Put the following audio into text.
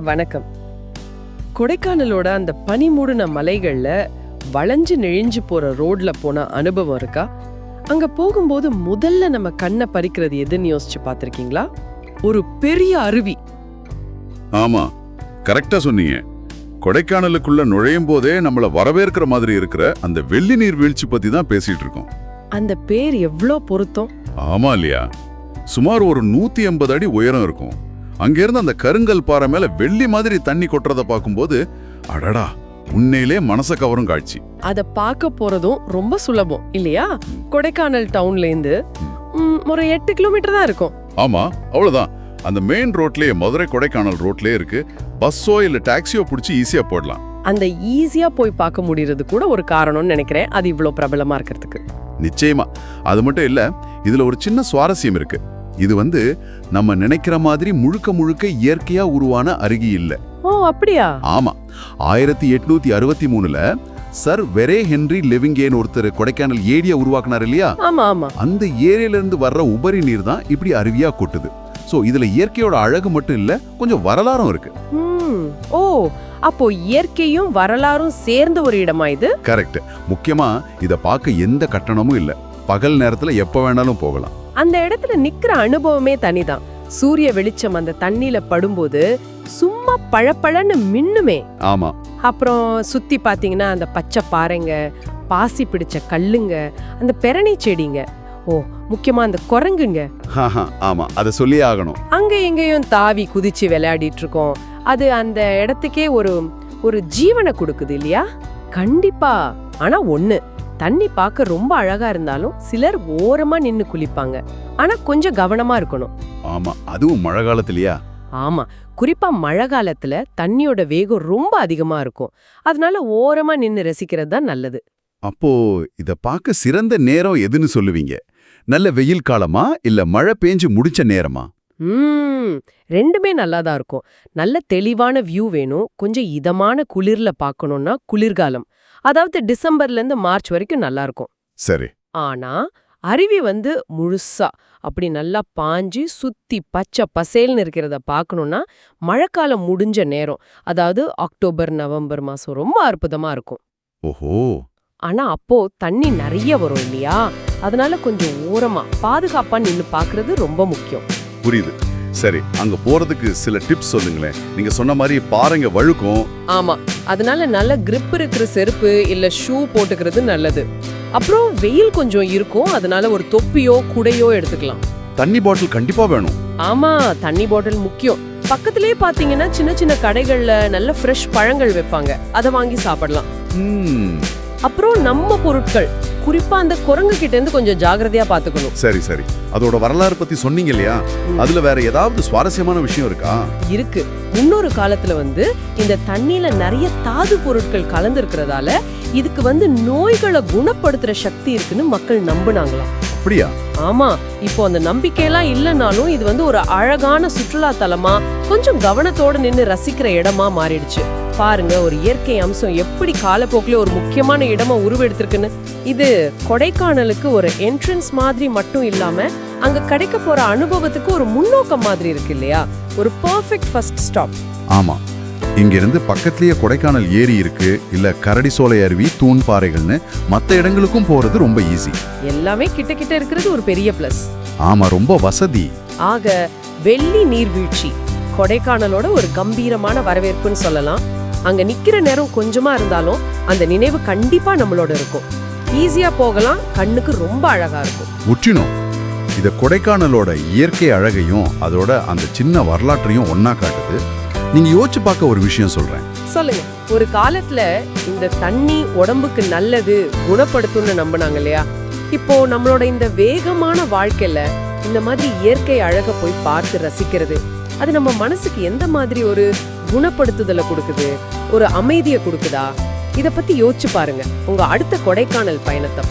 வணக்கம். கொடைக்கானலோட அந்த பனிமூடின மலைகள்ல வளைஞ்சு நெழிஞ்சு போற ரோட்ல போன அனுபவம் இருக்கா? அங்க போகும்போது முதல்ல நம்ம கண்ணை பறிக்கிறது எதுன்னு யோசிச்சு பார்த்திருக்கீங்களா? ஒரு பெரிய அருவி. ஆமா, கரெக்டா சொன்னீங்க. கொடைக்கானலுக்குள்ள நுழையும் போதே நம்மள வரவேற்கிற மாதிரி இருக்கிற அந்த வெள்ளி நீர் வீழ்ச்சி பத்தி தான் பேசிட்டு இருக்கோம். அந்த பேர் எவ்ளோ பொருத்தம். ஆமா இல்லையா? சுமார் ஒரு 180 அடி உயரம் இருக்கும். அங்கிருந்து அந்த கருங்கல் பாறை மேல வெள்ளி மாதிரி தண்ணி கொட்டுறத பார்க்கும்போது அடடா, உண்மையிலே மனச கவரும் காட்சி. அத பார்க்க போறதும் ரொம்ப சுலபம் இல்லையா? கொடைக்கானல் டவுன்ல இருந்து ஒரு 8 கிலோமீட்டர் தான் இருக்கும். ஆமா, அவ்வளவுதான். அந்த மெயின் ரோட்லயே, மதுரை கொடைக்கானல் ரோட்லயே இருக்கு. பஸ்ஸோ இல்ல டாக்ஸியோ பிடிச்சி ஈஸியா போடலாம். அந்த ஈஸியா போய் பார்க்க முடியறது கூட ஒரு காரணம்னு நினைக்கிறேன், அது இவ்ளோ பிரபலமா இருக்கிறதுக்கு. நிச்சயமா. அது மட்டும் இல்ல, இதுல ஒரு சின்ன சுவாரஸ்யம் இருக்கு. இது நம்ம நினைக்கிற மாதிரி முழுக்க முழுக்க இயற்கையா உருவான அருகி இல்ல. ஓ, அப்படியா? ஆமா, 1863ல சர் வெரே ஹென்றி லெவிங்கேன் ஒருத்தர் கொடைக்கானல் ஏரியா உருவாக்குனார் இல்லையா? ஆமா ஆமா. அந்த ஏரியில இருந்து வர்ற உபரி நீர் தான் இப்படி அருவியா கொட்டுது. சோ இதுல இயற்கையோட அழகு மட்டும் இல்ல, கொஞ்சம் வரலாறும் இருக்கு. ஓ, அப்போ இயற்கையும் வரலாறும் சேர்ந்த ஒரு இடமா இது? கரெக்ட். முக்கியமா இத பார்க்க எந்த கட்டணமும் இல்ல. பகல் நேரத்துல எப்ப வேணாலும் போகலாம். அந்த இடத்துல நிக்கிற அனுபவமே தனிதான். சூரிய வெளிச்சம் அந்த தண்ணியில படும்போது சும்மா பழப்பழன்னு மின்னுமே. ஆமா. அப்புறம் சுத்தி பாத்தீங்கன்னா அந்த பச்சை பாறைங்க, பாசி பிடிச்ச கல்லுங்க, அந்த பெரணி செடிங்க, ஓ முக்கியமா அந்த குரங்குங்க. ஆமா, அத சொல்லியே ஆகணும். அங்க எங்கேயும் தாவி குதிச்சு விளையாடிட்டு இருக்கோம். அது அந்த இடத்துக்கே ஒரு ஜீவனை கொடுக்குது இல்லையா? கண்டிப்பா. ஆனா ஒண்ணு, தண்ணி பார்க்க ரொம்ப அழகா இருந்தாலும் சிலர் ஓரமா நின்னு குளிப்பாங்க. ஆனா கொஞ்சம் கவனமா இருக்கணும். ஆமா, அதுவும் மழை காலத்துலயா? ஆமா, குறிப்பா மழை காலத்துல தண்ணியோட வேகம் ரொம்ப அதிகமா இருக்கும். அதனால ஓரமா நின்னு ரசிக்கிறது தான் நல்லது. அப்போ இத பார்க்க சிறந்த நேரம் எதுன்னு சொல்லுவீங்க? நல்ல வெயில் காலமா இல்ல மழை பேஞ்சு முடிச்ச நேரமா? ரெண்டுமே நல்லாதான் இருக்கும். நல்ல தெளிவான வியூ வேணும். கொஞ்சம் இதமான குளிர்ல பார்க்கணும்னா குளிர்காலம், அதாவது டிசம்பர்ல இருந்து மார்ச் வரைக்கும் நல்லா இருக்கும். சரி. ஆனா அருவி முழுசா அப்படி நல்லா பாஞ்சு சுத்தி பச்சை பசேல்னு இருக்கிறத பார்க்கணும்னா மழைக்காலம் முடிஞ்ச நேரம், அதாவது அக்டோபர் நவம்பர் மாசம் ரொம்ப அற்புதமா இருக்கும். ஓஹோ. ஆனா அப்போ தண்ணி நிறைய வரும் இல்லையா? அதனால கொஞ்சம் ஓரமா பாதுகாப்பா நின்னு பார்க்கிறது ரொம்ப முக்கியம். புரியுது. சரி, அங்க போறதுக்கு சில டிப்ஸ் சொல்லுங்களேன். நீங்க சொன்ன மாதிரி பாறைங்க வழுக்கும். ஆமா, அதனால நல்ல கிரிப் இருக்கிற செருப்பு இல்ல ஷூ போட்டுக்கிறது நல்லது. அப்புறம் வெயில் கொஞ்சம் இருக்கும், அதனால ஒரு தொப்பியோ குடையோ எடுத்துக்கலாம். தண்ணி பாட்டில் கண்டிப்பா வேணும். ஆமா, தண்ணி பாட்டில் முக்கியம். பக்கத்திலே பாத்தீங்கன்னா சின்ன சின்ன கடைகள்ல நல்ல ஃப்ரெஷ் பழங்கள் வைப்பாங்க, அதை வாங்கி சாப்பிடலாம். அப்புறம் நம்ம பொருட்கள், குறிப்பா அந்த குரங்கு கிட்ட இருந்து கொஞ்சம் ஜாகிரதையா பாத்துக்கணும். சரி சரி. அதோட வரலாறு பத்தி சொன்னீங்க இல்லையா? அதுல வேற ஏதாவது சுவாரஸ்யமான விஷயம் இருக்கா? இருக்கு. முன்னொரு காலத்துல இந்த தண்ணியில நிறைய தாது பொருட்கள் கலந்து இருக்கிறதால இதுக்கு நோய்களை குணப்படுத்துற சக்தி இருக்குன்னு மக்கள் நம்புனாங்களாம். அப்படியா? ஆமா. இப்போ அந்த நம்பிக்கையெல்லாம் இல்லைனாலும் இது ஒரு அழகான சுற்றுலா தலமா, கொஞ்சம் கவனத்தோட நின்னு ரசிக்கிற இடமா மாறிடுச்சு. பாருங்க, ஒரு இயற்கை அம்சம் எப்படி காலப்போக்கில ஒரு முக்கியமான இடமா உருவெடுத்திருக்குன்னு. இது கொடைக்கானலுக்கு ஒரு என்ட்ரன்ஸ் மாதிரி மட்டும் இல்லாம அங்க கிடைக்க போற அனுபவத்துக்கு ஒரு முன்னோக்கம் மாதிரி இருக்கு இல்லையா? ஒரு பெர்ஃபெக்ட் ஃபர்ஸ்ட் ஸ்டாப். ஆமா. இங்கிருந்து பக்கத்திலேயே கொடைக்கானல் ஏரி இருக்கு, இல்ல கரடிசோலை அருவி, தூண் பாறைகள்னு மத்த இடங்களுக்கும் போறது ரொம்ப ஈஸி. எல்லாமே கிட்ட கிட்ட இருக்கிறது ஒரு பெரிய பிளஸ். ஆமா, ரொம்ப வசதி. ஆக வெள்ளி நீர்வீழ்ச்சி கொடைக்கானலோட ஒரு கம்பீரமான வரவேற்புன்னு சொல்லலாம். அங்க நிக்கிற நேரம் கொஞ்சமா இருந்தாலும் அந்த நினைவு கண்டிப்பா நம்மளோட இருக்கும். ஈஸியா போகலாம், கண்ணுக்கு ரொம்ப அழகா இருக்கும். முற்றினோம். இத கொடைக்கானலோட இயற்கை அழகையும் அதோட அந்த சின்ன வரலாற்றையும் ஒன்னா காட்டுது. நீங்க யோசிச்சு பார்க்க ஒரு விஷயம் சொல்றேன். சொல்லுங்க. ஒரு காலத்துல இந்த தண்ணி உடம்புக்கு நல்லது, குணப்படுத்தும்னு நம்பினாங்க இல்லையா? இப்போ நம்மளோட இந்த வேகமான வாழ்க்கையில இந்த மாதிரி இயற்கை அழக போய் பார்த்து ரசிக்கிறது, அது நம்ம மனசுக்கு எந்த மாதிரி ஒரு குணப்படுத்துதலை கொடுக்குது, ஒரு அமைதியை கொடுக்குதா? இத பத்தி யோசிச்சு பாருங்க உங்க அடுத்த கொடைக்கானல் பயணத்தை.